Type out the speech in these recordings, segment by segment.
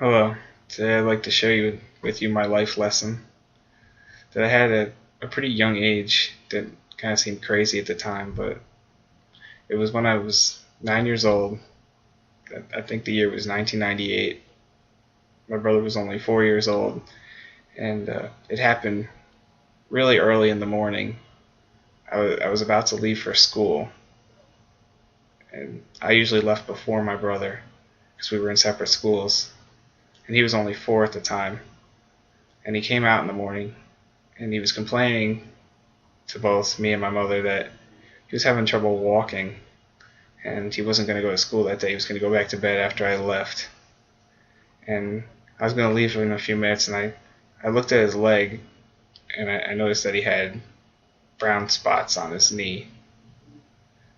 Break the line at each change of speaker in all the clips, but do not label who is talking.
Hello. Today I'd like to share with you my life lesson that I had at a pretty young age that kind of seemed crazy at the time, but it was when I was 9 years old. I think the year was 1998. My brother was only 4 years old, and it happened really early in the morning. I was about to leave for school, and I usually left before my brother because we were in separate schools, and he was only 4 at the time. And he came out in the morning, and he was complaining to both me and my mother that he was having trouble walking and he wasn't going to go to school that day. He was going to go back to bed after I left. And I was going to leave in a few minutes, and I looked at his leg, and I noticed that he had brown spots on his knee.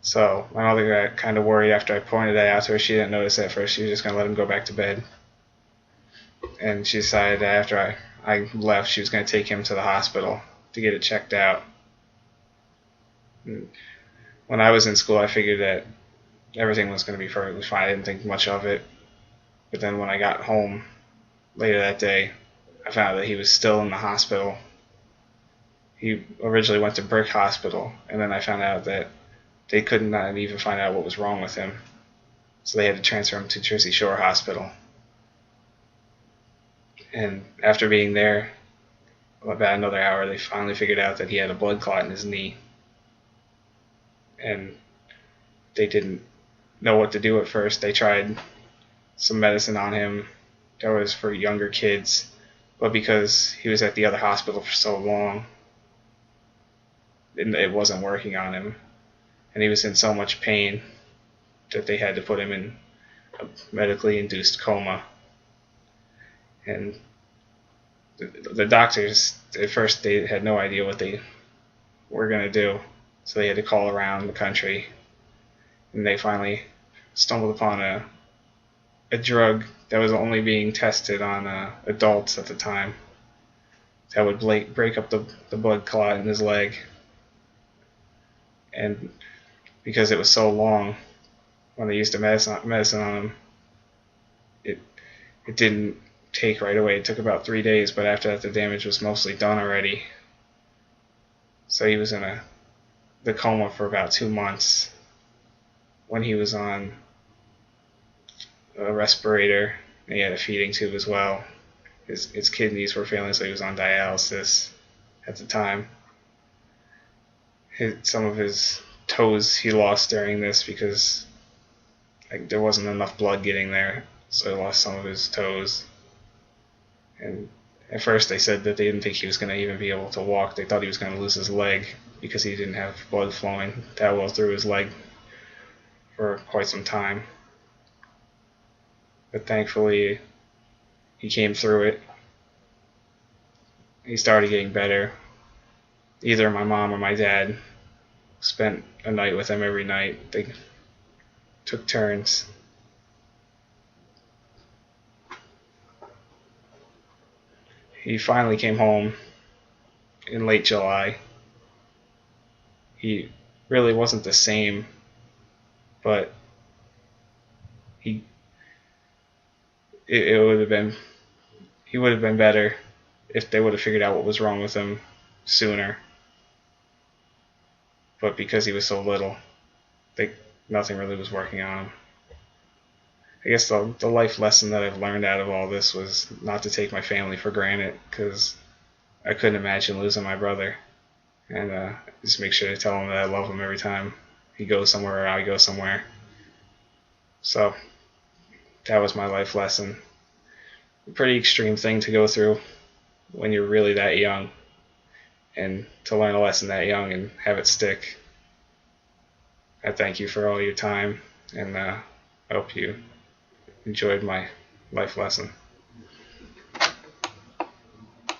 So my mother got kind of worried after I pointed that out to her. She didn't notice it at first. She was just going to let him go back to bed. And she decided that after I left, she was going to take him to the hospital to get it checked out. And when I was in school, I figured that everything was going to be perfectly fine. I didn't think much of it. But then when I got home later that day, I found out that he was still in the hospital. He originally went to Brick Hospital, and then I found out that they could not even find out what was wrong with him. So they had to transfer him to Jersey Shore Hospital. And after being there about another hour, they finally figured out that he had a blood clot in his knee. And they didn't know what to do at first. They tried some medicine on him that was for younger kids, but because he was at the other hospital for so long, it wasn't working on him, and he was in so much pain that they had to put him in a medically induced coma. And the doctors, at first, they had no idea what they were going to do, so they had to call around the country, and they finally stumbled upon a drug that was only being tested on adults at the time that would break up the blood clot in his leg. And because it was so long, when they used the medicine on him, it it didn't take right away. It took about 3 days, but after that, the damage was mostly done already. So he was in the coma for about 2 months when he was on a respirator, and he had a feeding tube as well. His kidneys were failing, so he was on dialysis at the time. Some of his toes he lost during this because there wasn't enough blood getting there, so he lost some of his toes. And at first they said that they didn't think he was going to even be able to walk. They thought he was going to lose his leg because he didn't have blood flowing that well through his leg for quite some time. But thankfully, he came through it. He started getting better. Either my mom or my dad spent a night with him every night. They took turns. He finally came home in late July. He really wasn't the same, but he it would have been he would have been better if they would have figured out what was wrong with him sooner. But because he was so little, nothing really was working on him. I guess the life lesson that I've learned out of all this was not to take my family for granted, because I couldn't imagine losing my brother. And just make sure to tell him that I love him every time he goes somewhere or I go somewhere. So that was my life lesson. A pretty extreme thing to go through when you're really that young, and to learn a lesson that young and have it stick. I thank you for all your time, and I hope you enjoyed my life lesson.